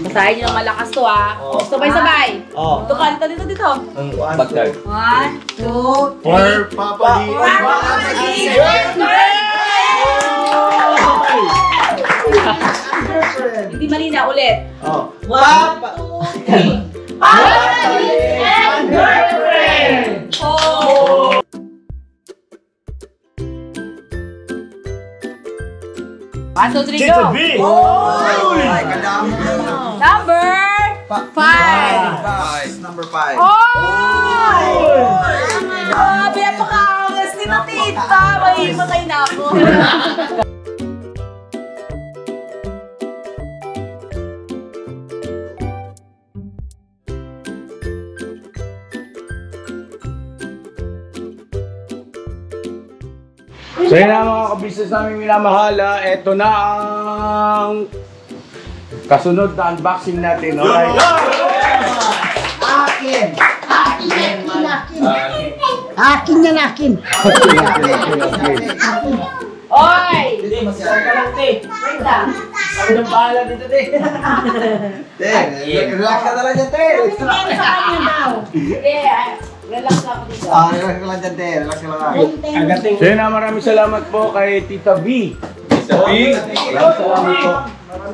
Basahin nyo ng malakas to ah. Sabay-sabay. Ito ka, dito. 1, 2, 3. Papa Hindi malina ulit. 1, 2, 3. Family and girlfriend! Oh! One, two, three, go! Number 5. Number 5. Grabe, napaka-angas ni Tita. Mahimatay na ako. So yun na mga kabisnes namin minamahala, eto na ang kasunod na unboxing natin, alright? Akin! Akin! Oy! Hindi, masaya ka lang, te. Wait lang. Kami ng bahala dito, te. Te, relax ka na lang dyan, te. Sa kanya daw. Relax ako dito. Relax ka lang dyan, te. Relax ka lang. So yun na, maraming salamat po kay Tita B. Tita B. Maraming salamat po.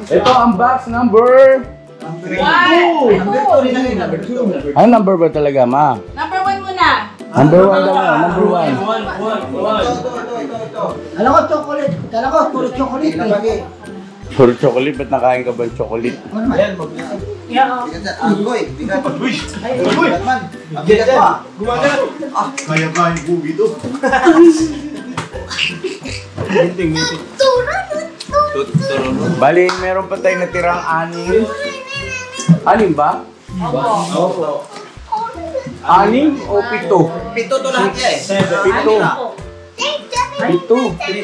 Ito ang box number... Number 2 rin na rin, number 2. Ano number ba talaga, ma? Number 1 muna. Number 1 daw na, number 1. Alam ko, chocolate. Alam ko, puro chocolate. Puro chocolate, ba't nakain ka ba ng chocolate? Ayan, mag-bigat. Yeah. Bigat dyan. Agoy, bigat. Bigat man. Bigat pa. Gumagana. Kaya-kaya yung bugi to. Minting. Bali, meron pa tayo natirang 6. 6 ba? Opo. 6 o 7? 7 to lahat yan eh. 7. 7. 7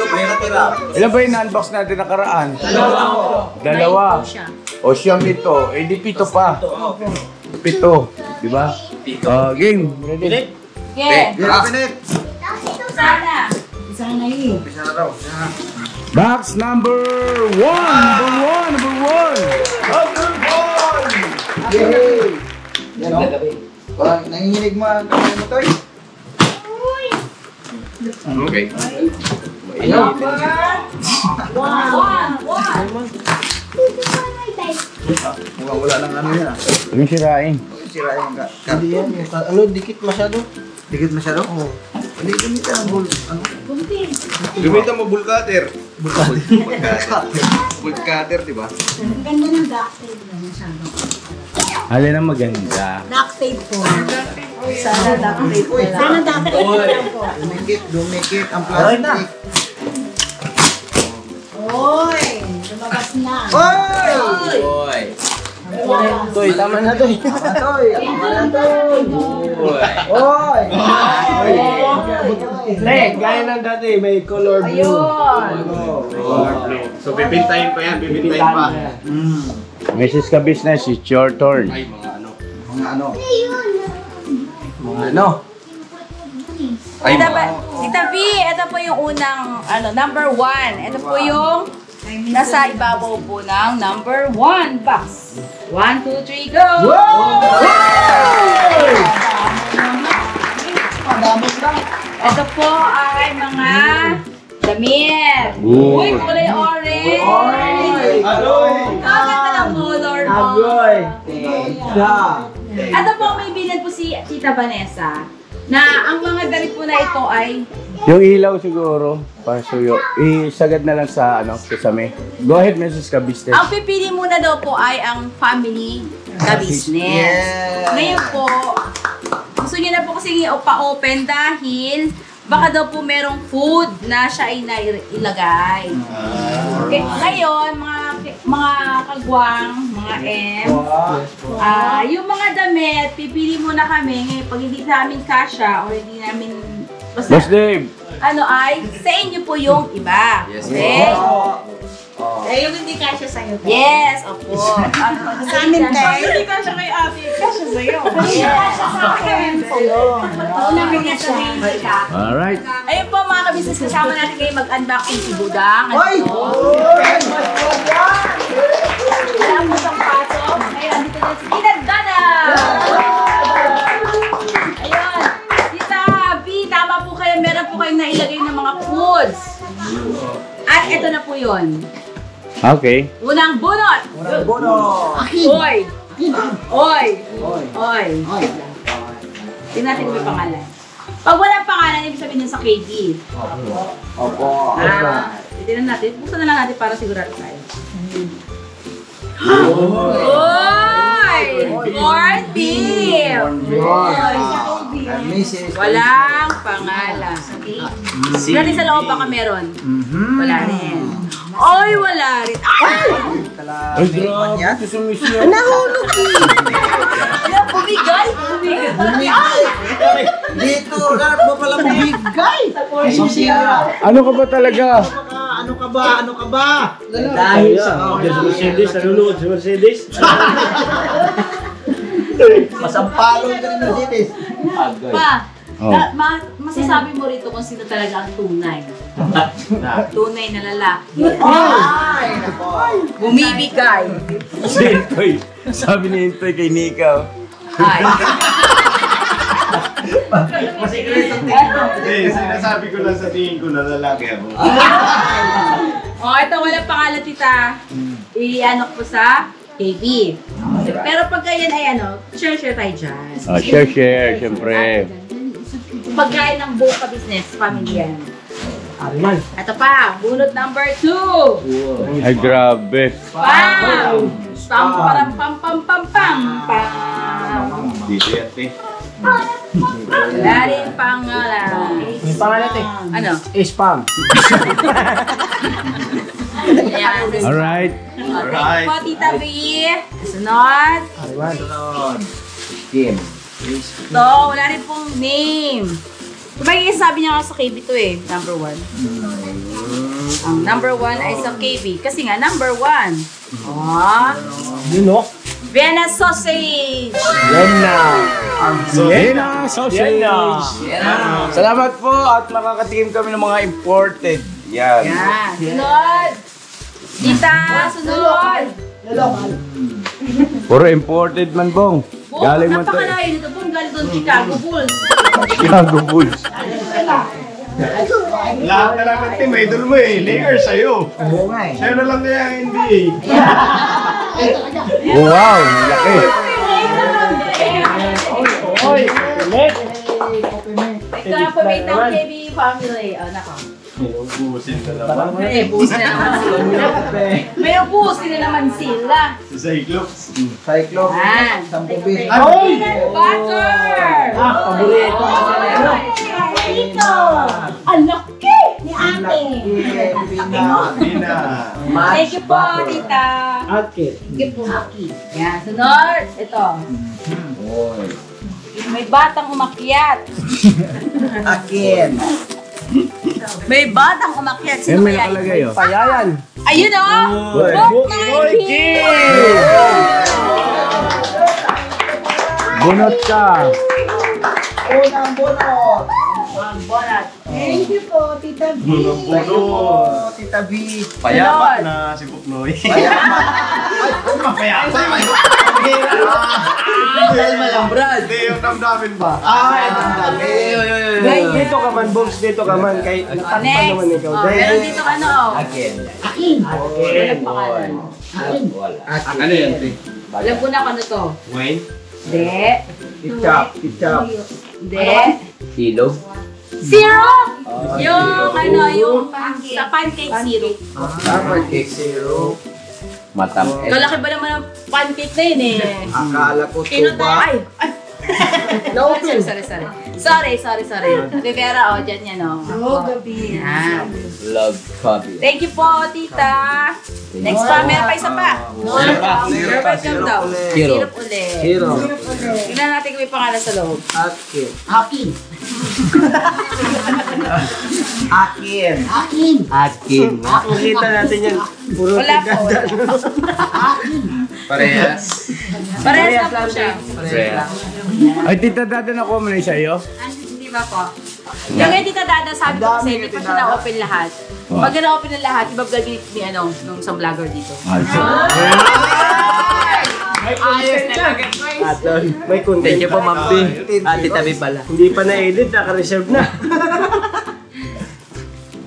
pa yung natira. Ilan ba yung na-unbox natin nakaraan? 2. O siyam ito. Eh di 7 pa. 7. Diba? Game. Ready? Yeah. Pinit. Sana. Sana yun. Bisa na daw. Box number 1. Number 1. Yay! Yan o. Parang nanginginig mo ang kamay mo, Toy. Okay. Number 1. Mukhang wala ng ano yan ah. Yung sirain. Sira yung Hindi yan. Ano, dikit masyado. Dikit masyado? Oo. Hindi gamitan ang bull. Ano? Kunti. Gamitan mo bull cutter. Bull cutter, di ba? Ang ganda ng duct tape na masyado. Alin ang maganda? Duct tape po. Sana duct tape ko lang. Sana duct tape lang po. Dumikit ang plastic. Oy! Lumabas na. Oy! Toy, tama na, Toy. Toy! Oy! Pre, gaya ng dati, may color blue. Ayun. So, bibintayin pa yan, bibintayin pa. Mrs. Ka-Business, it's your turn. Mga ano? Tita B, ito po yung unang, number 1. Ito po yung nasa ibabaw po ng number 1 box. 1, 2, 3, go! Ito po ay mga damit. Uy, kulay orange. Agoy! Kakanta ng color mo. Agoy! Ito po, may bilad po si Tita Vanessa na ang mga damit po na ito ay Yung ilaw siguro, para suyo. Isagad na lang sa sesame. Go ahead, Mrs. Ka-Business. ang pipili muna daw po ay ang family ka-business. Yeah. Ngayon po, gusto niyo na po kasi pa-open dahil baka daw po merong food na siya ay nailagay. Okay, ngayon, mga kagwang, mga M, yung mga damit, pipili muna kami. Ngayon, pag hindi namin kasha o hindi namin Boss Dave. ay sa inyo po yung iba. Yes, Okay? Eh, yung hindi kasya sa'yo. Yes, opo. Sa amin, Tay. Hindi kasha kay ate, kasha sa'yo. Kasya sa akin. Oo namin nga siya. Alright. Ayun po mga kabisnes, kasama natin kayo mag-unboxing si Budang. Oy! Alam mo siyang pasok? ngayon. Okay. Unang bunot! Unang bono. Oy! Oy! Oy! Tingnan natin kung may pangalan. Pag walang pangalan, ibig sabihin yun sa KB. Opo. Tingnan natin. Buksan na lang natin para sigurado tayo. Oy! Corned beef! Mrs. Walang pangalan. Natin sa loob baka meron. Wala rin. Oy, wala rin. Ay! Ay, grabe. Sumisya. Nahulog Wala, bumigay. Bumigay. Dito, ganap mo pala bumigay. Ano ka ba talaga? Ano ka ba? Dahil sa Mercedes, nalulunod si Mercedes. Masampalong ka rin na Mercedes. Pa, Oh. masasabi mo rito kung sino talaga ang tunay. Tunay na lalaki. Ay, nako. Bumibigay. Si Intoy. Sabi ni Intoy kay Nika. Ay. Sinasabi ko lang sa tingin ko na lalaki ako. Oh, ito walang pangalan, tita. I-ano ko sa KB. Pero pag ganyan ay share tayo dyan. Share, syempre. Pagkain ng buong ka-business, pamilya. Ariman. Ito pa, bunot number 2. Ay, grabe. Pam! Pam, parang pam, pam, pam, pam, pam. Dito yan, te. Wala rin pangalan. May pangalan ito Ano? Spam. Ayan. Alright. Thank po, Tita B. Sunod. Ariman. Kim. Ito, wala rin pong name. May sabi niya nga sa KB to eh, number 1. Ang number 1 ay sa KB. Kasi nga, number 1. Oh, Yun o. Vienna sausage! Yan na. Vienna sausage. Salamat po at makakatikim kami ng mga imported. Yan. Yan. Sunod! Tita, sunod! Puro imported man, Bong. Galing man to. Napakalayo nito. Bong, galing doon Chicago Bulls. Chicago Bulls. Lahat na lang ng team, idol mo eh. Lakers sa'yo. Oo nga eh. Sa'yo na lang kaya ang NBA. Wow, laki. Oy, Pimet. Ito ang pamit ng KB family. Oh, nako. Ubusin na naman. May ubusin na naman sila. May ubusin na naman sila. Si Cyclops. Cyclops. Yan. 10 bis. Oy! Butter! Paborito. Ito! Ang laki ni ate! Pina. Thank you po, tita. Akit. Thank you po, Maki. Yan, sunod. Ito. May batang umakyat. Akin. May batang umakyat. Eh, Sino may kaya nakalagay, yun? oh. Payayan. Ayun o! Book Bunot ka. Unang bunot. Thank you po, Tita B. Buno. Tita B. Payapat na si Buknoy. Payapat. Hindi, yung damdamin ba? Ay, dami. Dito ka man, Bogs. Dito ka man. Kahit natakpan Next. naman ikaw. Oh, meron dito ano oh. Akin. Walang pangalan. Ano yan, te? Alam ko na kung ano to. Wayne? Hindi. Ketchup. Ketchup. Hindi. Silog. Syrup! Yung ano, yung sa pancake syrup. Pancake syrup. Matamis. Kalaki ba naman ang pancake na yun eh? Akala ko Kino tayo? tuba. Ay! Sorry. Rivera, oh, dyan yan, oh. Gabi. Yan. Love coffee. Thank you po, tita. Next pa, meron pa isa pa. Welcome daw. Syrup. Syrup ulit. Syrup. Tingnan natin kung may pangalan sa loob. Akin. Akin. Akin. Akin. Akin. Makita natin yan. Puro Wala po. tiganda. Parehas. Parehas na po siya. Ay, Tita Dada, nakuha mo na yung sa'yo? Hindi ba po? Yung kay Tita Dada, sabi ko kasi hindi pa siya na-open lahat. Pag na-open na lahat, ibabagay ni ano, nung sa vlogger dito. Ayos na. May content. Thank you po, Ma'am B. Ate Tabi pala. Hindi pa na-edit, naka-reserve na.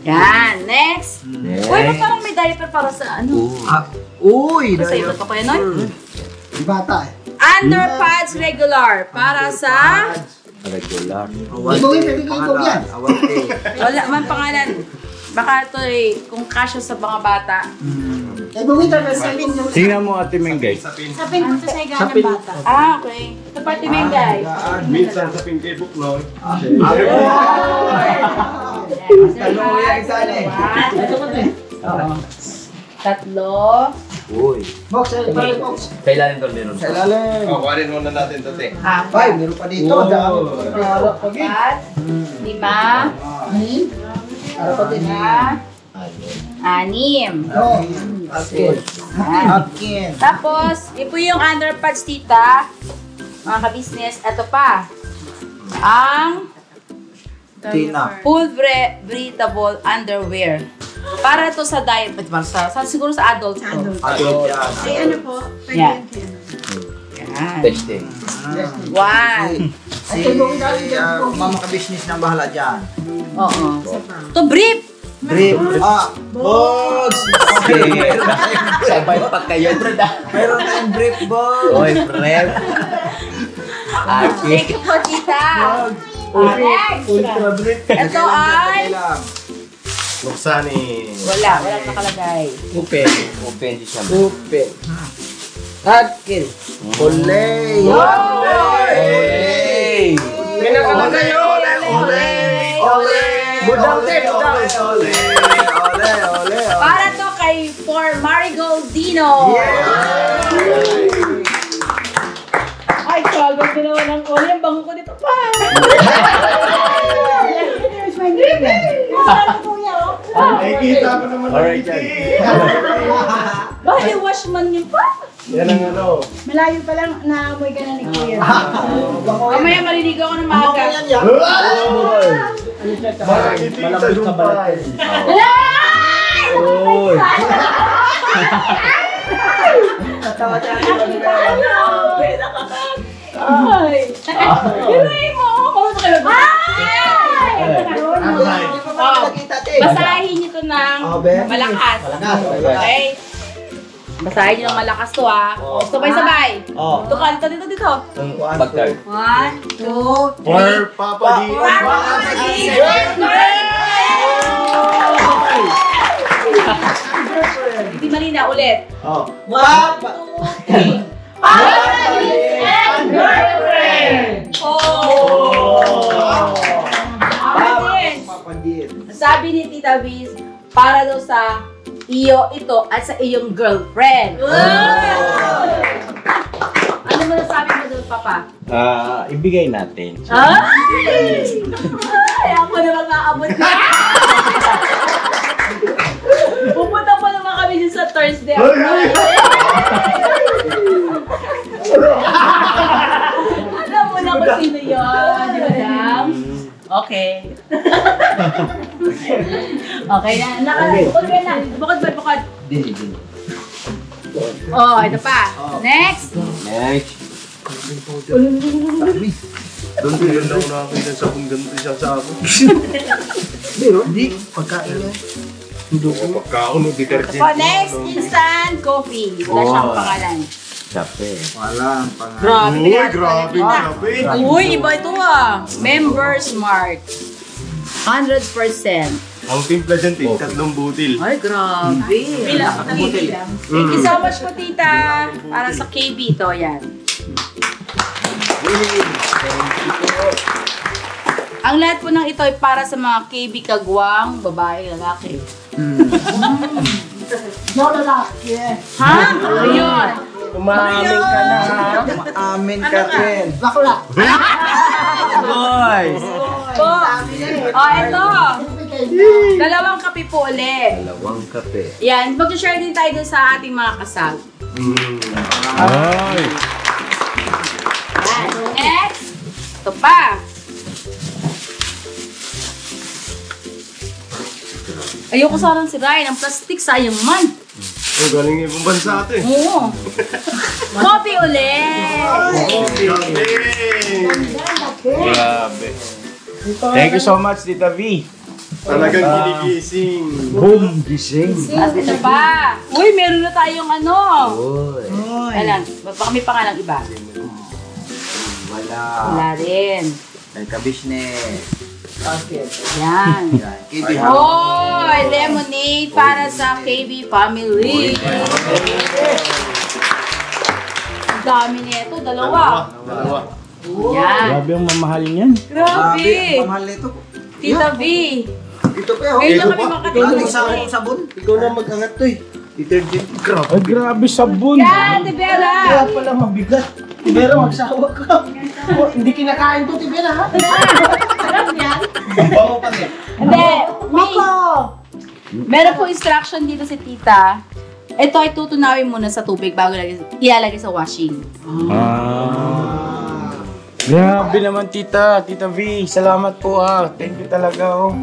Yan, next. Uy, ba't parang may diaper para sa ano? Uy! Sa iyo to Kuya Noy? Di bata eh. Underpads regular para sa... Regular. Ibawin, pwede ko ibaw yan. Wala man pangalan. Baka ito eh, kung kasya sa mga bata. Ibawin, sapin. Tingnan mo Ate Mengay. Sapin ko sa higa ng bata. Ah, okay. Ito pa Mengay. Minsan sa Pinky Buknoy. Dalawa yan, isa na eh. Tatlo. Uy. Box, box. Kailan ito meron? Sa ilalim. Kuhanin muna natin ito, te. Ay, meron pa dito. Dami. Apat. Lima. Araw pa din. Anim. Okay. Akin. Tapos, ito yung underpads, tita. Mga ka-business. Ito pa. Ang Tina. full breathable underwear. Para to sa diet, siguro sa adult to. Adult yan. Ay, ano po? Pwede Yan. yan. Yan. Testing. One. Si mama ka-business na bahala dyan. Oo. To brief. Brief. Box! Sabay pa kayo, bro. Meron tayong brief, box. Oy, prep. Thank you po, tita. Next. Ito ay... Buksan eh. Walang nakalagay. Open siya. Open. Akin. Olay. Hey! May nakalagay yun! Budang te, budang! Ole. Para to kay for Marigoldino. Ay, kagod ko naman ang ole. Ang bango ko dito pa. Here's my baby. Ano po yan? Nakikita ko naman. Alright, yan. Bali, washman niyo pa. Yan ang ano. Malayo pa lang, naamoy ka na ni Kuya. Mamaya maliligaw ako ng maaga. Malamig ka ba? Ay! Pinuhin mo! Marunong kayo ba? Basahin niyo to ng malakas. Okay? Basahin niyo ng malakas to ha. Sabay-sabay. Ito ka, dito. Bagtag. 1, 2, 3. For Papa D. Hindi malina, ulit. 1, 2, 3. and girlfriend! Sabi ni Tita Viz, para daw sa iyo ito at sa iyong girlfriend. Ano mo nasabi mo doon, Papa? Ibigay natin. Ay, ako naman nakaabot na. Pupunta pa naman kami dun sa Thursday. Alam mo na kung sino yun, di ba, Dam? Okay. Okay na. Bukod ka na. Bukod. Dini. Oh, ito pa. Next. Doon ko yun lang nakakita sa kung ganito siya sa ako. Hindi. Pagkain yan. Pagkaon, detergent. So, next, instant coffee. Wala siyang pangalan. Kape. Walang Grabe. Uy, grabe. Uy, iba ito ah. Member Smart. 100%. Ang timpla dyan, tatlong butil. Ay, grabe. Thank you so much po, tita. Para sa KB to, yan. Ang lahat po ng ito ay para sa mga KB kagwang, babae, lalaki. No, lalaki. Ha? Ayun. Umaaming ka na. Amin ka rin. Bakla. Boys! Po. Oh, ito. Dalawang kape po ulit. Dalawang kape. Yan, mag-share din tayo dun sa ating mga kasal. Ay! Yan. Next. Ito pa. Ayoko sanang sirain. Ang plastic, sayang man. Oh, galing ibang bansa ito eh. Oo. Coffee ulit. Grabe. Thank you so much, Tita V. Talagang ginigising. Boom, gising. At ito pa. Uy, meron na tayong ano. Uy. Alam, baka may pangalang iba. Wala. Wala rin. Kay ka-business. Yan. Yan. KB. Oh, lemonade para sa KB family. Ang dami nito, dalawa. Yan. Grabe ang mamahalin yan. Grabe. Pamahal nito. Tita B. Ito pa oh. Ngayon lang Ego kami pa. makatulog. Sabon. Ikaw na mag-angat to eh. Detergent. Ay, grabe sabon. Yan, Tibera. Kaya pala mabigat. Tibera, magsawa ka. Oh, hindi kinakain to, Tibera, ha? Sarap yan. Bawa pa rin. Hindi. Meron po instruction dito si Tita. Ito ay tutunawin muna sa tubig bago ilalagay sa washing. Grabe naman, Tita V. Salamat po, ha. Thank you talaga, oh.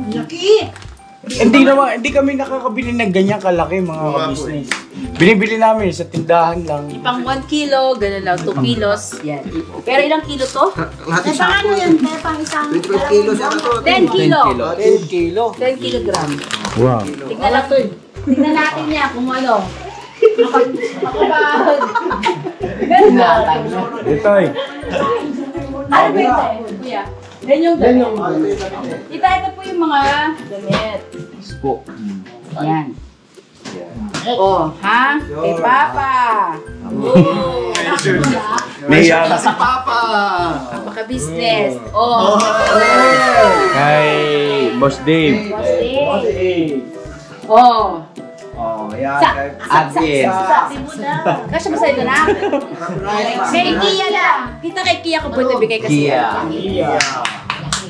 Hindi kami nakakabili ng ganyan kalaki, mga business. Binibili namin sa tindahan lang. Pang 1 kilo, gano'n lang, 2 kilos. Yan. Pero ilang kilo to? Paano yan? Pang isang 12 kilos yan ito. 10 kilo. 10 kilo. 10 kilogram. Wow. Tignan lang to. Tignan natin niya kung ano. Makabahod. Ganun na. Ito, eh. Ano ba ito? Kuya? Yan yung damit. Tita, ito po yung mga damit. Yan. Oh, ha? Kay Papa. Oh. Naiyak. Si Papa. Paka-business. Oh. Kay Boss Dave. Boss Dave. Oh. Oh, yan. Kasya ba sa'yo na? Kay Kia lang. Kita kay Kia ko po ito bigay kasi.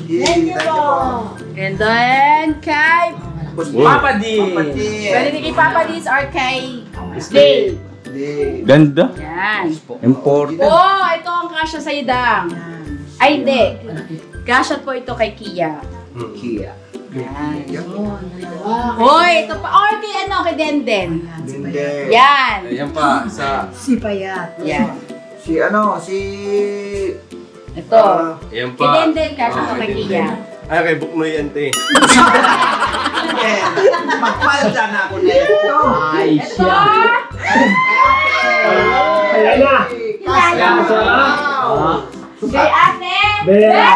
Thank you po. And then, kay Papa D. pwede din kay Papa D's or kay Dave. Ganda. Yan. Important. Oh, ito ang kasya sa'yo, Dang. Ay, hindi. Kasya po ito kay Kia. Kia. Yan. Hoy, ito pa. Or kay ano, kay Denden. Hindi. Yan. Ayan pa. Sa... si Payat. Yan. Si ano, si... Ito. Ayan Kay Denden, kasya ito kay Kia. Ay, kay Buknoy yan, te. Magpalda na ako nito. Ay, Ito. Ayan na. Kay Ate Vera.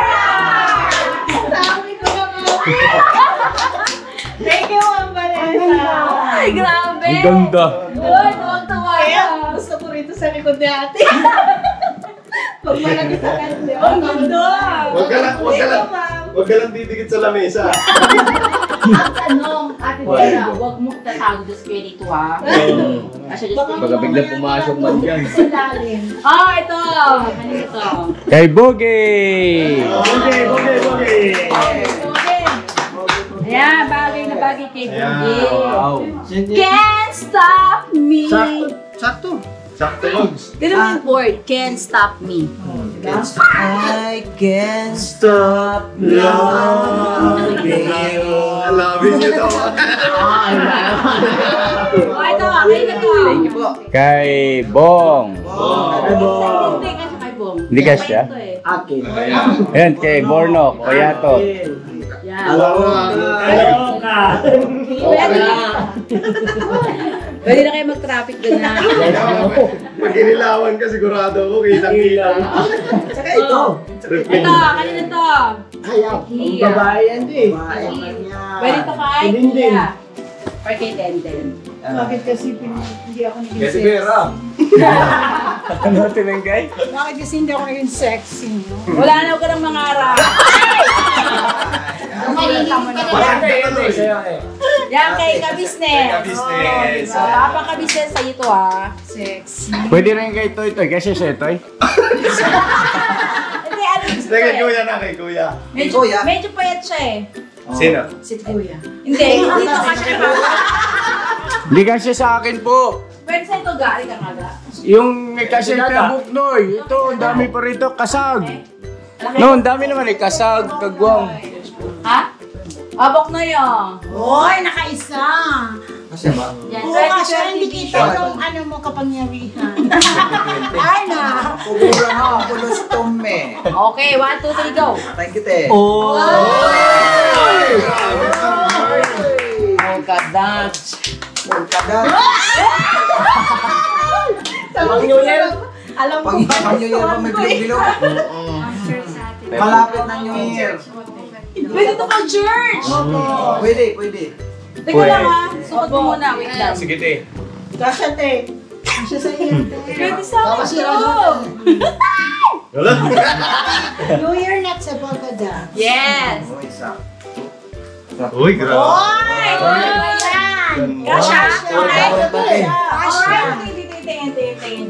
Thank you, Ma'am Vanessa. Ay, grabe. Ang ganda. Uy, tuwag-tuwa Kaya, ka. gusto ko rito sa likod ni ate. Pag malaki sa kanya. Ang ganda. Huwag ka lang didikit sa lamesa. Ang tanong, Ate Vera, huwag mo tatawag sa spirito, ha? Baka biglang pumasok man dyan. Sa lalim. Ah, ito. Ano ito? Kay Boge. Ayan, bagay na bagay kay Buggy. Wow. Can't stop me. Sakto. Sakto, Logs. Ganun yung board. Can't stop me. I can't stop loving you. Alawin niyo daw. Oh, ito. Kayo na to. Thank you po. Kay Bong. Hindi kasi kay Bong. Hindi kasya? Ito eh. Akin. Ayan, kay Bornok. Koyato. Yan. Pwede na kayo mag-traffic doon na. Pag inilawan ka, sigurado ako, kitang-kita. Saka ito. Ito, kanina to. Kia. Babae yan, eh. Pwede ito kay Kia. Or kay Denden. Bakit kasi hindi ako naging Kasi sexy? Vera. Ano tinanggay? Bakit kasi hindi ako naging sexy? No? Wala na huwag ka ng mangarap. Yan kay Ka-Business. Ka-Business. Oh, Papa Ka-Business sa'yo to, ha. Sexy. Pwede rin kay Toy Toy. Kasi siya Toy. Hindi, ano gusto ko Kay eh. Kuya na, kay Kuya. Medyo payat siya eh. Sino? Si Kuya. Hindi, dito kasi pa. Hindi kasi sa akin po. Pwede sa'yo to, gari ka nga ga. Yung kasi kay Buknoy. Ito, ang dami pa rito. Kasag. No, ang dami naman eh. Kasag, kagwang. Ha? Abok na yun. Hoy, nakaisa. Kasi ba? Yan, Oo nga siya, hindi kita yung ano mo kapangyarihan. Ay na. Kubulang ako, kulos tome. Okay, 1, 2, 3, go. Thank you, te. Oh! Dance. Pang New Year. Alam ko Pag New Year pa may bilog-bilog. Malapit na New Year. Pwede to pang church! Pwede. Teka lang ha, suot mo muna, wait lang. Sige, te. Kasya, te. Kasya sa iyo, te. Pwede sa akin to! New Year net sa Bogada. Yes! Uy, grabe. Oy! Kasha? Alright.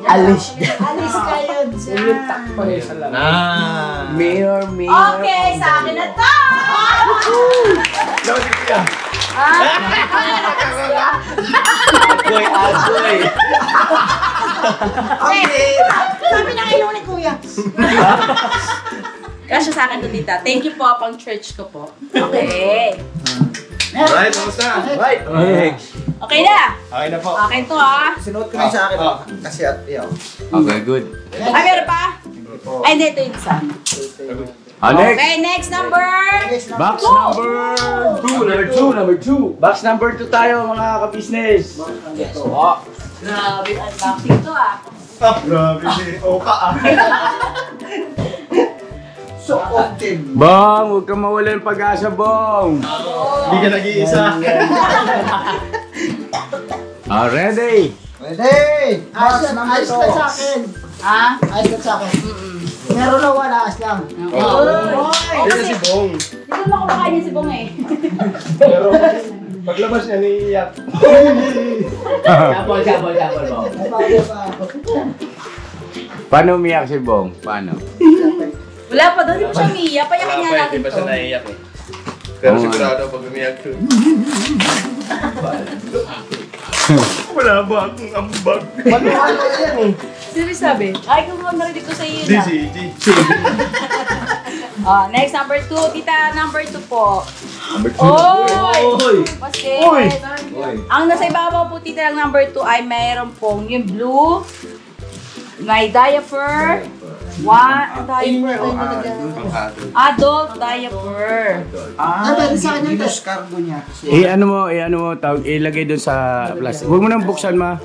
Alis. Alis kayo dyan. Mayor. Okay, sa akin na to! Agoy. Sabi na kayo ni Kuya. Kasha sa akin to, tita. Thank you po, pang church ko po. Okay. Right, kamusta? Right. Okay na? Okay na po. Okay to ha. Sinuot ko na yung sa akin. Kasi at iyo. Okay, good. Ay, meron pa? Ay, hindi, ito yung isa. Next. Okay, next number! Box number 2. Box number 2 tayo, mga ka-business. Grabe, unboxing to ah. Grabe si Oka So, open. Bong, huwag kang mawala ng pag-asa, Bong. Hindi ka nag-iisa. Ready? Ready! Box number Ayos ka sa akin. Ha? Ayos ka sa akin. Meron na wala, as lang. Hindi na si Bong. Hindi ko makapakain niya si Bong eh. Pero paglabas niya, niiyak. Sabol, Bong. Paano umiyak si Bong? Paano? Wala pa doon, di pa siya umiiyak. Payakin niya natin Hindi pa to. siya naiiyak eh. Pero sigurado pag umiyak siya. Wala ba akong ambag? Manuhalo yan eh. Sino sabi? Ay, kung narinig ko sa iyo Di na. si Next, number 2. Tita, number 2 po. Oy! Basket. Ang nasa ibabaw po, tita, ng number 2 ay mayroon pong yung blue, may diaper, adult diaper. pwede sa akin yung Minus cargo niya. Kasi ano mo, ilagay doon sa plastic. Huwag mo nang buksan, ma.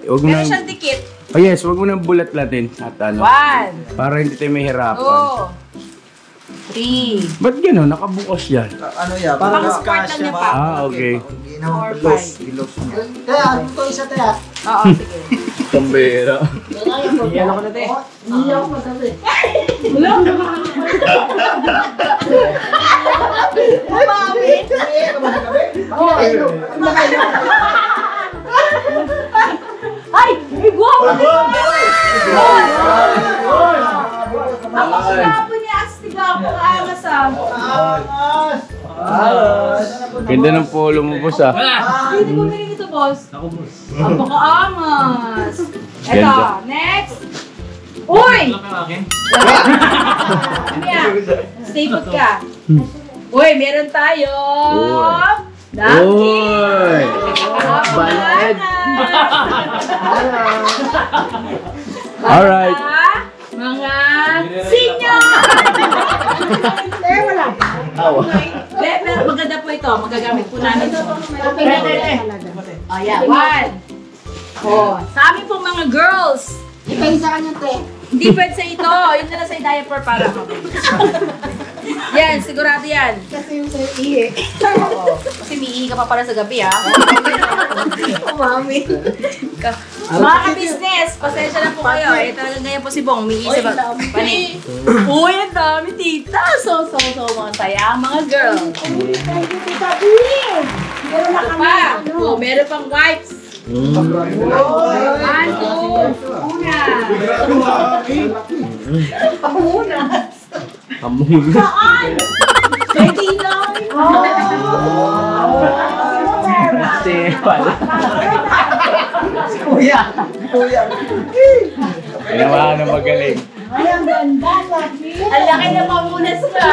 Huwag mo Meron nang... siyang dikit. Oh yes, huwag mo nang bulat-latin. At ano, 1, para hindi tayo mahirapan. 2, 3, Ba't gano'n? Nakabukas yan. ano yan? pang-sport lang niya pa. Okay. Hindi naman 4, pelos. Gilos niya. Kaya, ano to isa tayo? Oo, sige. Pambera. Iyan ako na tayo. Iyan ako madali. Mami! Ay! May guwapo na Ako sinapo niya, astiga ako angas Ganda ng polo mo, boss, ah. Hindi ko meron ito, boss. Ako, boss. Ang baka-angas. Eto, Ganda. next. Uy! Ano yan? Stay put ka. Uy, meron tayo. Uy! Banana. Alright. Mga senior! Wala. Pero maganda po ito. Magagamit po namin ito. Oh, yeah. 1. Oh, sa amin po mga girls. Ipay sa kanya, te. Hindi pwede sa ito. Yun na lang sa diaper para yan, sigurado yan. Kasi yung sa iye. Oo. Kasi miihi ka pa pala sa gabi, ha? Mami. Mga ka-business, pasensya na po kayo. Eh, talagang ganyan po si Bong. Umiihi sa panig. Uy, ang dami, tita. So, mga saya, mga girl. Thank you, Tita Bing. Meron na Ito kami. pa. Oh, meron pang wipes. 1, 2, una. Saan? Pwede lang. Kuya! Ginawa na magaling. Ay, ang ganda, Sabi. Ang laki na pamunas ka.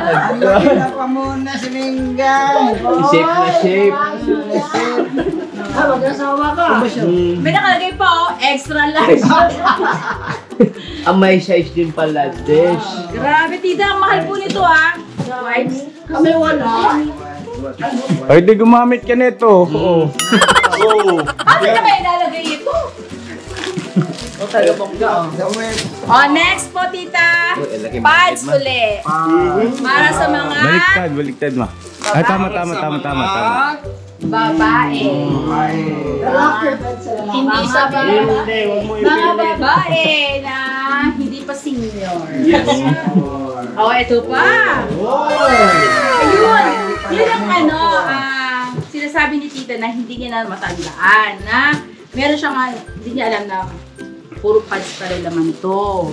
Ang laki na pa muna si Mingay! Shape na shape. Mag-asawa ka. May nakalagay pa, oh. Extra large. Ang may size din pala, Desh. Grabe, tita. Ang mahal po nito, ha. Wipes. Kami wala. Ay, di gumamit ka nito. Oo. Bakit na kayo ilalagay ito? Oh, next po, tita. Pads uli. Para sa mga Baliktad ma. Ay, tama. babae. Hindi sa mga babae na hindi pa senior. Oh, ito pa. Ayun. Yun ang sinasabi ni tita na hindi niya na matandaan. Na meron siyang, hindi niya alam na puro pads pa rin naman ito.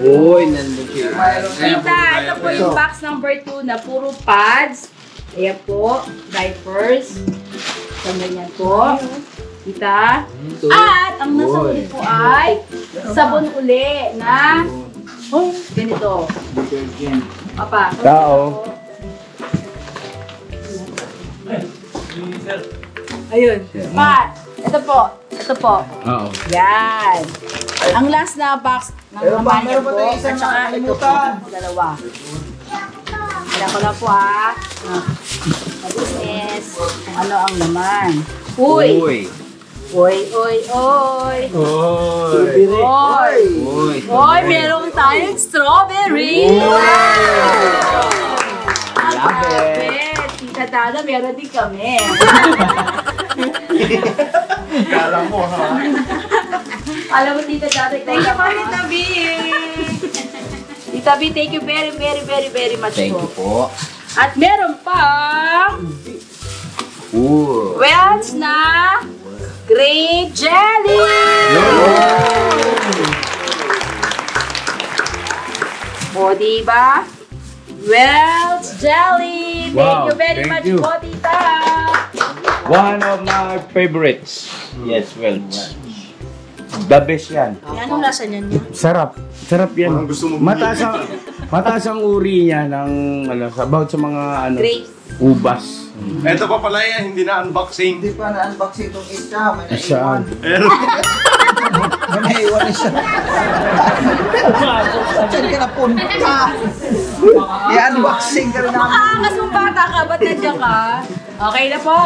Uy, nandun siya. Tita, ito po yung box number 2 na puro pads. Ayan po, diapers. So, ganyan po. Tita. At ang nasa uli po ay sabon uli na ganito. Papa. Tao. Ayun. Pat. Ito po. Oo. Yan. Ang last na box ng naman niya po. At saka ito po. Dalawa. Kaya ko na po business. Ano ang laman? Uy! Meron tayong strawberry! Grabe! Tita Dada, meron din kami. Kala mo, ha? Alam mo, Tita Dada, thank you po, Tita B. Tita B, thank you very, very, very, very much Thank you po. At meron pa Welch na grape jelly! O, diba? Welch jelly! Thank Wow, you very thank much you. po, tita! One of my favorites. Yes, Welch. The best yan. Anong lasa niyan niya? Sarap yan. Parang gusto mo Mataas ang uri niya ng about sa mga Grapes. ubas. Ito pa pala yan, hindi na unboxing. Hindi pa na-unboxing itong isa. May Saan? naiwan na siya. Saan ka napunta? I-unboxing ka rin namin. Angas mong bata ka, ba't nandiyan ka? Okay na po.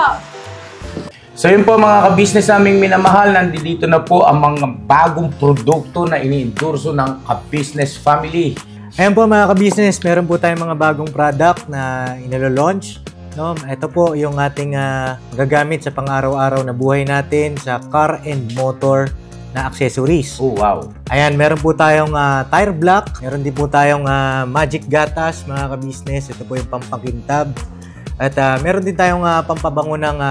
So yun po mga ka-business naming minamahal, nandito na po ang mga bagong produkto na ini-endorso ng ka-business family. Ayan po mga ka-business, meron po tayong mga bagong product na inilo-launch. No? Ito po yung ating gagamit sa pang-araw-araw na buhay natin sa car and motor na accessories. Oh, wow. Ayan, meron po tayong tire block, meron din po tayong magic gatas mga ka-business. Ito po yung pampakintab. At meron din tayong pampabango ng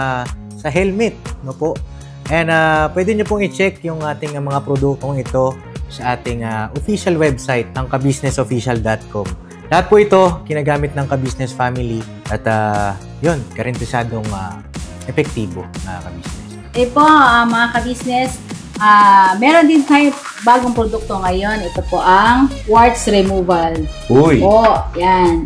sa helmet, no po. And pwede nyo pong i-check yung ating mga produktong ito sa ating official website ng kabusinessofficial.com. Lahat po ito kinagamit ng ka-business family at yun, garantisadong epektibo mga ka-business. Po, mga ka-business, meron din tayo bagong produkto ngayon. Ito po ang warts removal. Uy! Po, yan.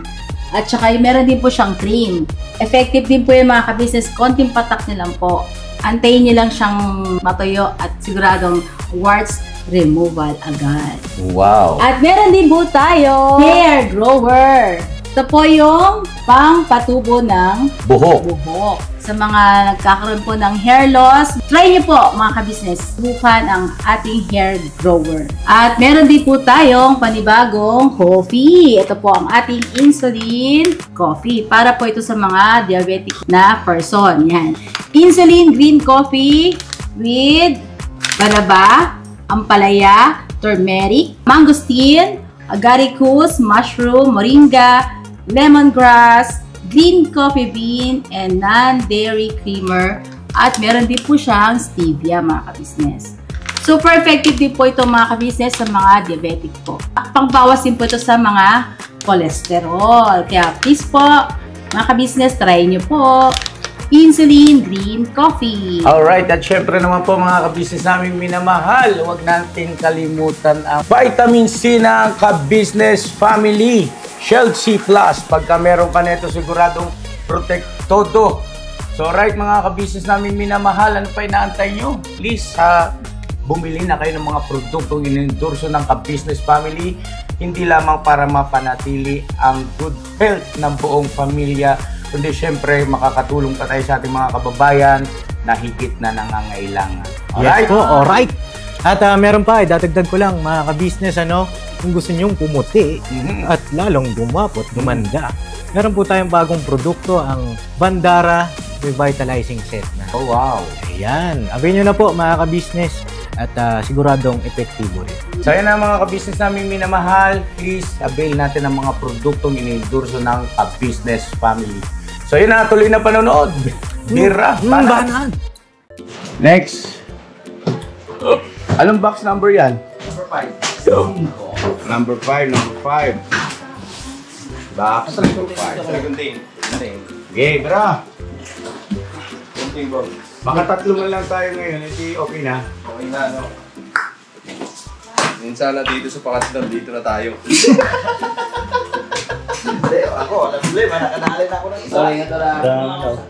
At saka meron din po siyang cream. Effective din po yung mga ka-business. Konting patak nyo lang po. Antayin nyo lang siyang matuyo at siguradong warts removal agad. Wow! At meron din po tayo hair grower. Ito po yung pang-patubo ng buhok. Sa mga nagkakaroon po ng hair loss, try nyo po mga ka-business. Subukan ang ating hair grower. At meron din po tayong panibagong coffee. Ito po ang ating insulin coffee. Para po ito sa mga diabetic na person. Yan. Insulin green coffee with banaba, ampalaya, turmeric, mangosteen, agaricus, mushroom, moringa, lemongrass, green coffee bean, and non-dairy creamer. At meron din po siyang stevia mga ka-business. Super effective din po ito mga ka-business sa mga diabetic po. Pangbawas din po ito sa mga cholesterol. Kaya please po mga ka-business, try nyo po insulin green coffee. Alright, at syempre naman po mga ka-business namin minamahal, huwag natin kalimutan ang vitamin C ng ka-business family. Shield C+. Pagka meron ka nito, siguradong protect todo. So right mga ka-business namin minamahal, ano pa inaantay nyo? Please, bumili na kayo ng mga produktong inendorso ng ka-business family, hindi lamang para mapanatili ang good health ng buong pamilya, kundi syempre makakatulong pa tayo sa ating mga kababayan na higit na nangangailangan. Yes po, alright. At meron pa, dadagdag ko lang mga ka-business, kung gusto nyong pumuti at lalong gumapot, gumanda, meron po tayong bagong produkto, ang Bandara Revitalizing Set na. Oh, wow. Ayan, avail nyo na po mga ka-business at siguradong epektibo rin. So yan ang mga ka-business namin minamahal, please avail natin ang mga produktong inendorso ng ka-business family. So yun na, tuloy na panonood. Bira, Banan! Next. Anong box number yan? Number 5. Box number 5. Okay, bra. Baka tatlo man lang tayo ngayon, hindi okay na. Okay na, no? Minsan na dito sa pangatlan, dito na tayo. Hindi, ako, walang problema. Nakanali na ako ng isa.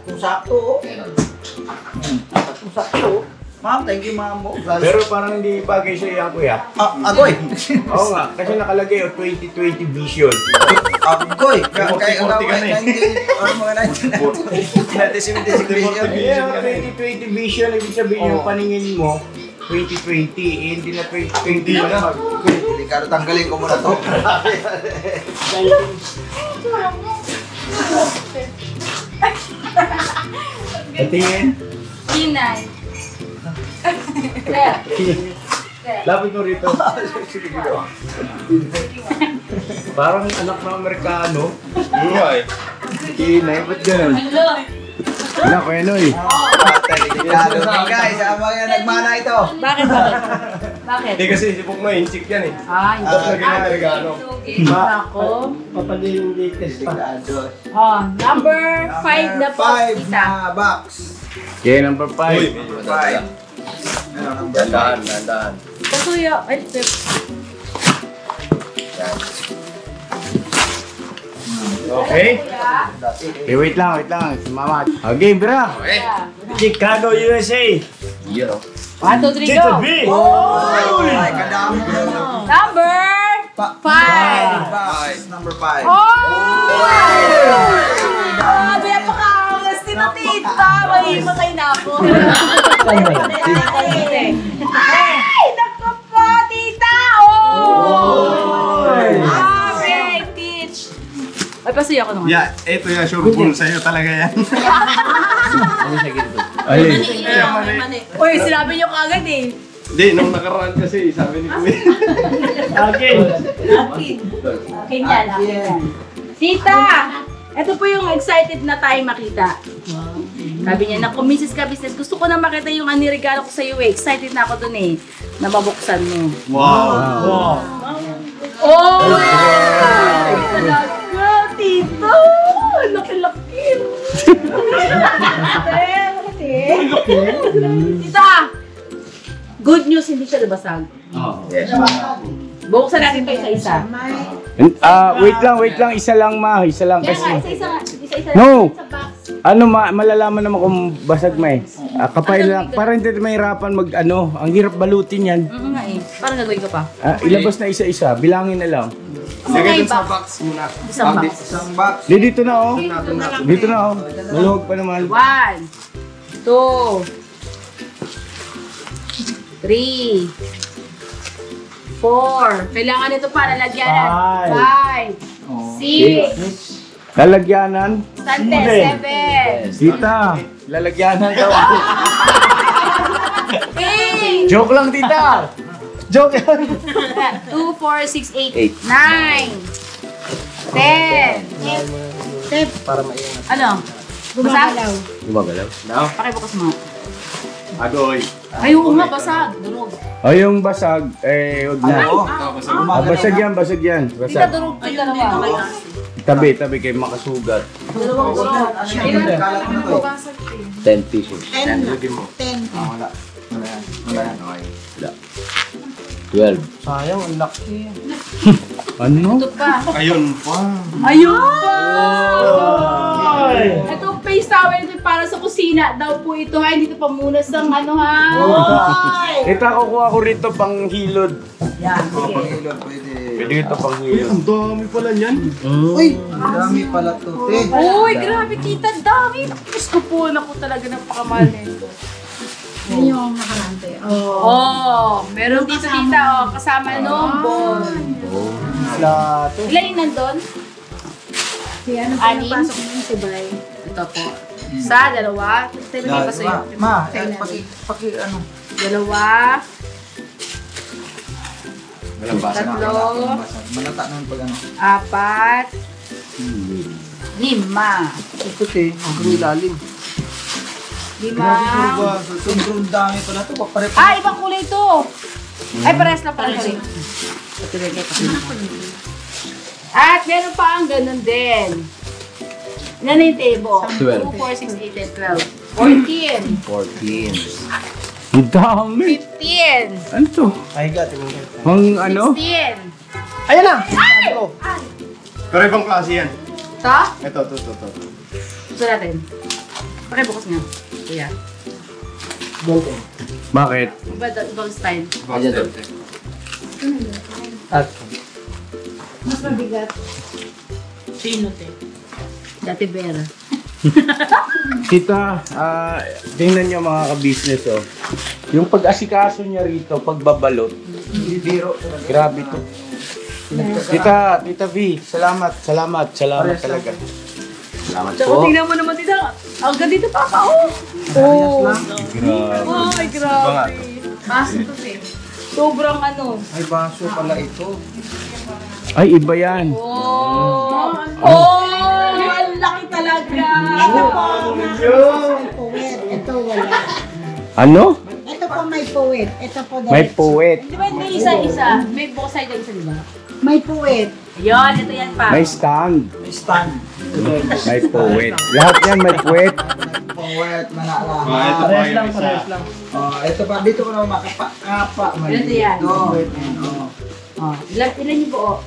Kung sakto, Kung sakto. Ma'am, thank you, ma'am. Pero parang hindi bagay sa iyan, kuya. Agoy! Oo nga, kasi nakalagay 2020 vision. Agoy! Kaya Forty ka na eh. mga 1976 vision. Yeah, 2020 vision, ibig sabihin yung paningin mo, 2020, hindi na 2020 na. Delikado, tanggalin ko muna to. Tingin. Inay. Lapit mo rito. Parang anak ng Amerikano. Ingay. Inay, ba't ganun? Hello. Anak ko yun eh. Delikado. Guys, mga nagmana ito. Bakit? Bakit? Hindi kasi si Pukma, inchik yan eh. Ah, hindi. Tapos lagi na Amerikano. Ako. Delikado. Number 5 na po. 5 Isa. na box. Okay, number 5. Uy, medyo madadala. Ano, number 5? Dandahan. Kasuya. Ay, Okay? Okay, wait lang. Si Mama. Okay, bra. Chicago, USA. Yeah. 1, 2, 3, go. Ay, kadami. Number 5. Box number 5. Grabe, napaka-angas ni Tita. Mahimatay na ako. Ay, naku po, Tita. Okay, teach. Ay, pasuya ako naman. Yeah, eto yan, sure full sa'yo talaga yan. Alin? Uy, sinabi niyo kaagad eh. Hindi, nung nakaraan kasi, sabi ni Kuya. Akin yan. Tita, ito po yung excited na tayo makita. Sabi niya, naku, Mrs. Ka-Business, gusto ko na makita yung aniregalo ko sa iyo eh. Excited na ako dun eh, na mabuksan mo. Wow! Oh! Talaga, Tito! Laki-laki! Tita! Good news, hindi siya nabasag. Yes. Buksan natin ito isa-isa. Wait lang. Isa lang, ma. Isa lang Kaya kasi. nga, isa-isa No! sa box. Malalaman naman kung basag ma eh. Kapay lang. Para hindi mahirapan ang hirap balutin yan. Nga eh. Parang gagawin ko pa. Ilabas na isa-isa. Bilangin na lang. Lagay dun sa box muna. Isang box. Isang box. Dito na oh. Dito na oh. Maluwag pa naman. 1, 2, 3, 4. Kailangan ito pa, lalagyanan. 5, 6, Lalagyanan. Sante, 7, Tita. Lalagyanan daw. 8, Joke lang, tita. Joke yan. 2, 4, 6, 8, 9, 10. Para maingat. Ano? Basag? Gumagalaw. Pakibukas mo. Agoy. Ay, oo nga, basag. Durog. O yung basag, huwag na. Basag yan. Tita, Basag. durog. Tita, naman. Tabi kayo makasugat. Dalawang durog. Kalat mo na to. 10 pesos. 10. Wala. Wala yan. Okay. 12. Sayang, ang laki. Ano? Ito pa. Ayun pa. Ayun pa! Ito, face towel. Ito yung para sa kusina daw po ito ha. Hindi ito pamunas ng ano ha. Ito, kukuha ko rito pang hilod. Yan, sige. Pangilod, pwede. Pwede ito pang hilod. Ang dami pala niyan. Uy, ang dami pala to, te. Uy, grabe tita, dami. Gusto po na po talaga ng pakamahal nito. Yan yung nakalante. Oh, meron dito tita, oh, kasama nung bon. Ilan yung nandun? Si ano pa Anim? napasok mo yung si Bay. Ito po. Isa, dalawa. Tayo ba pa sa'yo? Ma, paki ano. Dalawa. Walang basa na. Tatlo. Walang basa. Manata naman pag ano. Apat. Lima. Ito, te. Ang ilalim. Lima. Sobrang dami pala to. Pare Ah, ibang kulay ito. Ay, parehas lang pala. Sorry. At meron pa ang ganun din. Ilan na yung table? 2, 4, 6, 8, 10, 12. 14. Ang dami. 15. Ano to? Pahiga, tingin ko. Pang ano? 16. Ayan na! Pero ibang klase yan. Ito? Ito. Gusto natin. Pakibukas nga. Kuya. Bakit? Ibang style. Mas mabigat. Sino te? Dati Vera. Kita, tingnan nyo mga ka-business, oh. Yung pag-asikaso niya rito, pagbabalot. Grabe to. Tita V, salamat talaga. Salamat Tsaka po. tingnan mo naman tita. Ang ganito pa pa, oh. Oh. Grabe. Ay, grabe. Baso to te. Sobrang ano. Ay, baso pala ito. Ay, iba yan. Oh. Oh. Ang laki talaga. Ito po, may puwet. Ito wala. Ano? Ito po may puwet. Ito po May diretso. puwet. Di ba may isa-isa? May bukas side yung isa, di ba? May puwet. Ayun, ito yan pa. May stand. May stand. May puwet. Lahat yan may puwet. Pangwet, manala. Ito pa yung isa. Ito pa, dito ko na makapa. Ito yan. Ito. Oh, ilan yung buo?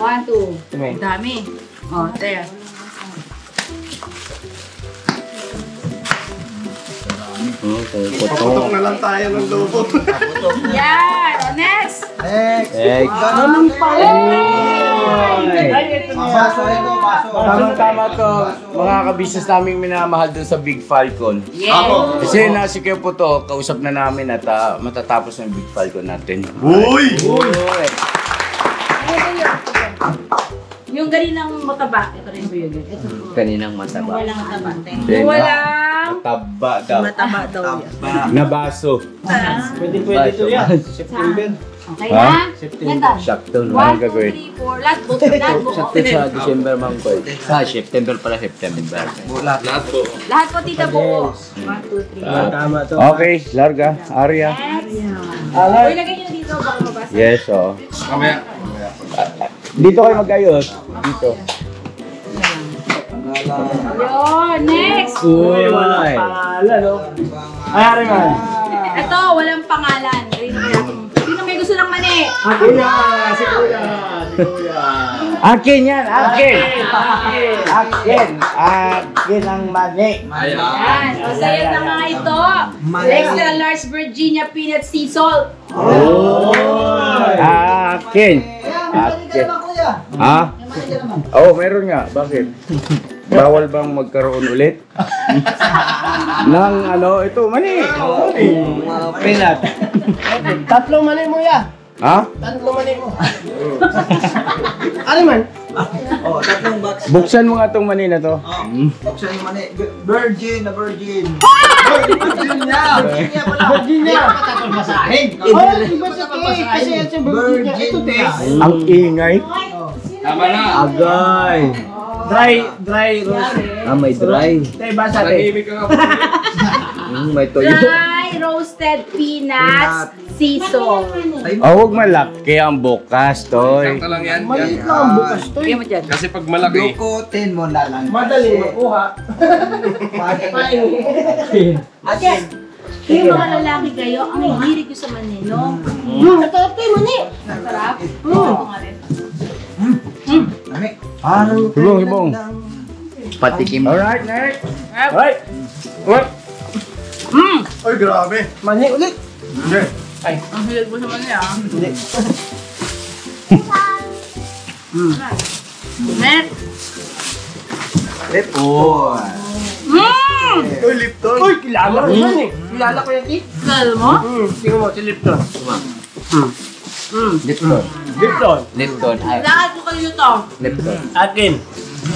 1, 2. Ang dami. Oh, there. Paputok na lang tayo ng lobo. Yan! Oh, next! Next. Ganun pala. Baso, ito, baso. Tama to, mga kabisnes naming minamahal dun sa Big Falcon. Yes! Kasi nasikip po to, kausap na namin at matatapos ng Big Falcon natin. Uy! Yung ganinang mataba. Ito rin po yun. Ito po. Kaninang mataba. Walang mataba. Yung walang Mataba daw. mataba daw yan. Na baso. Pwede ito yan. September. Okay na? Ganda. Sakto, no? 1, 2, 3, 4. Lahat buo. Lahat buo. Sakto sa December, Ma'am Koy. September pala, September. Lahat po. Lahat po tita buo. 1, 2, 3. Tama to. Okay, larga. Arya. Uy, lagay nyo dito. Baka mabasa. Yes, oh. Mamaya. Dito kayo mag-ayos. Dito. Yun, next! Uy, Pangalan, no? Ay, Ariman. Ito, walang pangalan. Sino may gusto ng mani? Kuya! Si Kuya! Akin yan, akin! Akin ang mani. Yan. O, sa'yo na nga ito. Extra large Virginia peanut sea salt. Akin. Akin. Ha? Oo, meron nga. Bakit? Bawal bang magkaroon ulit? Nang ano, ito, mani. Peanut. Tatlong mali mo ya. Ha? Tatlong mali mo. Ano man? Oh, tatlong box. Buksan mo nga tong mani na to. Buksan yung mani. Virgin na virgin. Virginia! Virginia pala. Virginia. Tapos masahin. Oh, iba sa cake. Kasi yan sa Virginia. Ito, te. Ang ingay. Tama na. Agay! Dry roast. May dry. Te, basa, te. May toyo. Dry roasted peanuts sea salt. Oh, huwag malaki ang bukas, toy. Sakto lang yan. Maliit lang ang bukas to. Kaya mo dyan. Kasi pag malaki. Dukutin mo na lang. Madali makuha. Again, yung mga lalaki kayo, ang hihilig ko sa mani, no? Ito yung mani. Sarap. Oo nga rin. Lami. Parang Hibong, hibong. Patikim. Alright, next. Ay! What? Ay, grabe. Mani ulit. Hindi. Ang hilig mo sa mani Hindi. Next. Uy, Lipton. Uy, kilala ko yan eh. Kilala ko yan eh. Kala mo? Tingnan mo, si Lipton. Lipton. Lipton. Lipton. Ay, Lahat ko kayo to. Lipton. Akin.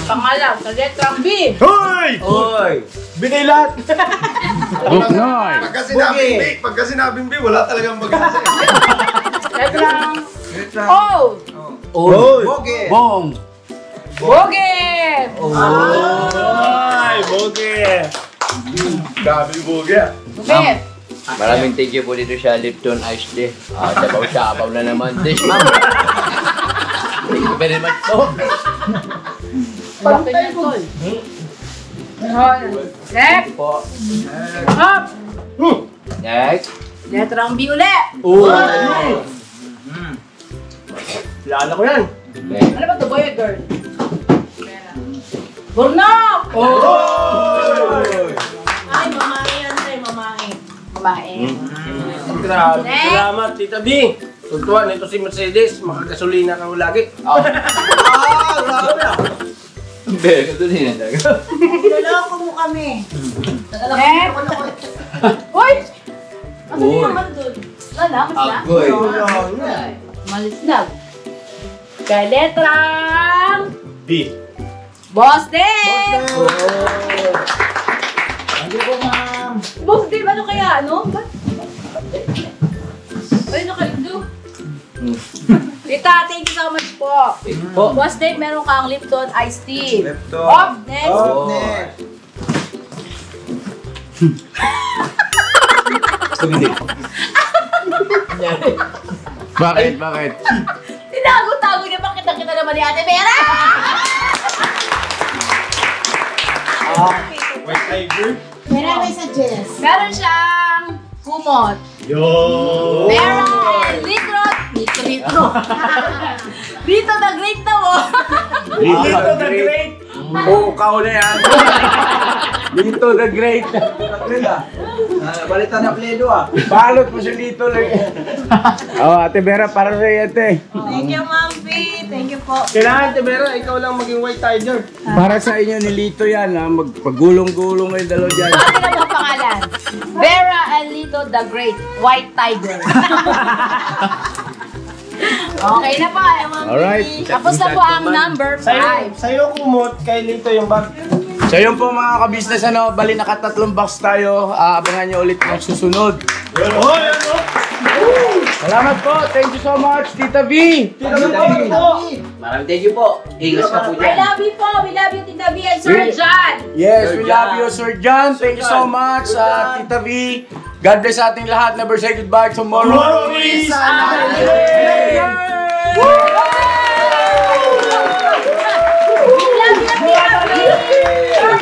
Pangalan, sa letrang B. Hoy! Oy! Binay lahat. Buknoy. Pagka sinabing B, wala talagang mag-asa. Letrang O. Oy! Bong. Boge. Ay, boge. Dami boge. Boge. Maraming thank you po dito sa Lipton Ice Tea. Sabaw siya, abaw na naman. Dish, ma'am. Thank you very much po. Laki niya, tol. Next. Po. Up. Next. Letrang B ulit. Oy! Kilala ko yan. Okay. Ano ba ito, boy or girl? Burnok! Ay, mamae yan tayo, mamae. Mamae. Grabe. Next. Salamat, Tita B. Tuntuan, ito si Mercedes. Makagasolina ka lagi. Hindi, ito din yan talaga. Niloloko mo kami. Next. Uy! Ano yung naman doon? Wala, masla? Agoy. Malislag. Kaya letrang B. Boss Dave! Boss Dave, ano kaya? Ano? Ba't? Ay, nakalindo. Tita, thank you so much po. Po. Boss Dave, meron kang Lipton Iced Tea. Lipton. Off, next. Next. Bakit? Bakit? Tinago-tago niya, bakit nakita naman ni Ate Vera? White Tiger. Meron may suggest. Meron siyang kumot. Yo! Meron litro. Dito the great na mo. Lito the Great. Uukaw na yan. Lito the Great. Balitan na pledo Balot mo si Lito lang. Ate Vera, para sa iyo, ate. Thank you, Ma'am B. Thank you po. Kailangan, Tibera, ikaw lang maging White Tiger. Para sa inyo ni Lito yan, ha? Magpagulong-gulong kayo dalaw dyan. Ano na mga pangalan? Vera and Lito the Great. White Tiger. Okay na po, Ma'am B. Alright. Tapos na po ang number 5. Sa'yo kumot, kay Lito yung bag. So yun po mga kabisnes, bali nakatatlong box tayo. Abangan nyo ulit ng susunod. Salamat po. Thank you so much, Tita V. Maraming thank you po. Ingat ka po I dyan. love you po. We love you, Tita V and Sir John. Yes, we love you, Sir John. Thank you so much, Tita V. God bless sa ating lahat. Never say goodbye. Tomorrow is another day.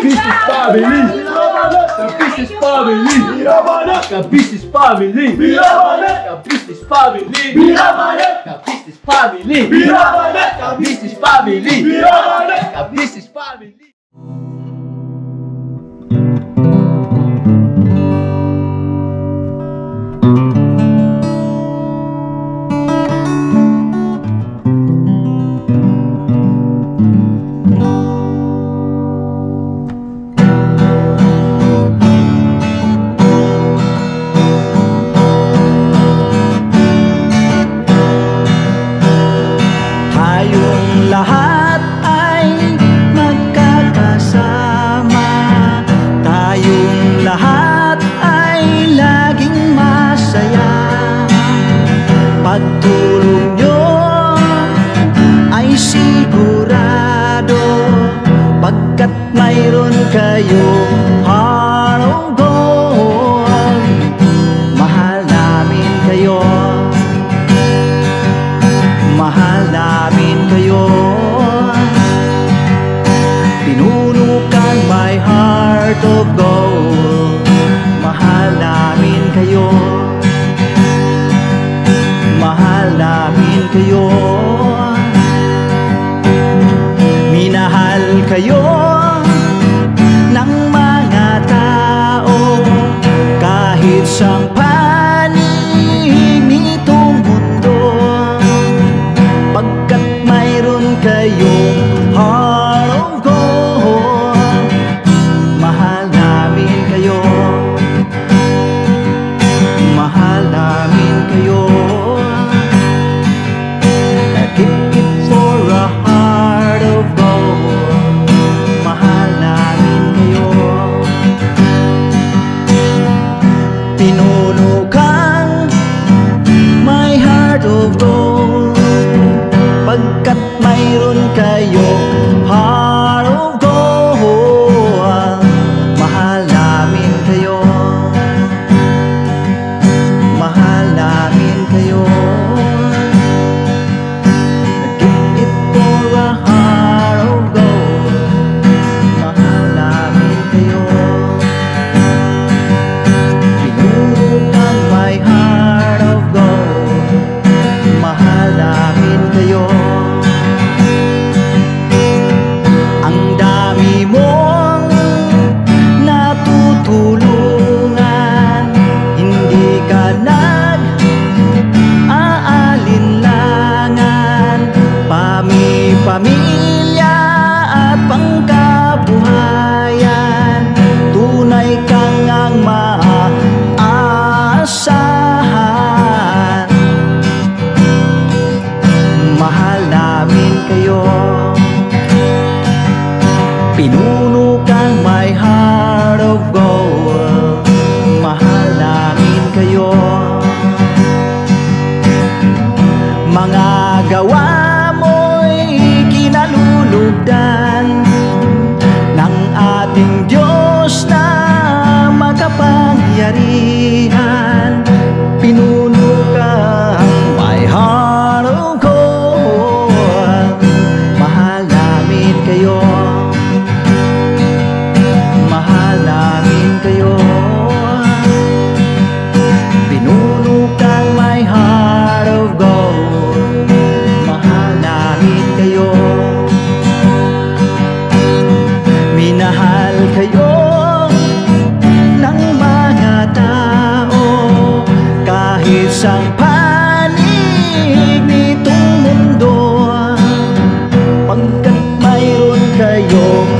Business family. The business family. The business family. The business family. The business family. The business family. The business family. Lahat ay magkakasama. Tayong lahat ay laging masaya. Pagtulong nyo ay sigurado, pagkat mayroon kayong heart of gold. Mahal namin kayo, mahal namin kayo. Pinuno kang my heart of gold. Mahal namin kayo, mahal namin kayo. Minahal kayo ng mga isang panig nitong mundo, pagkat mayroon kayo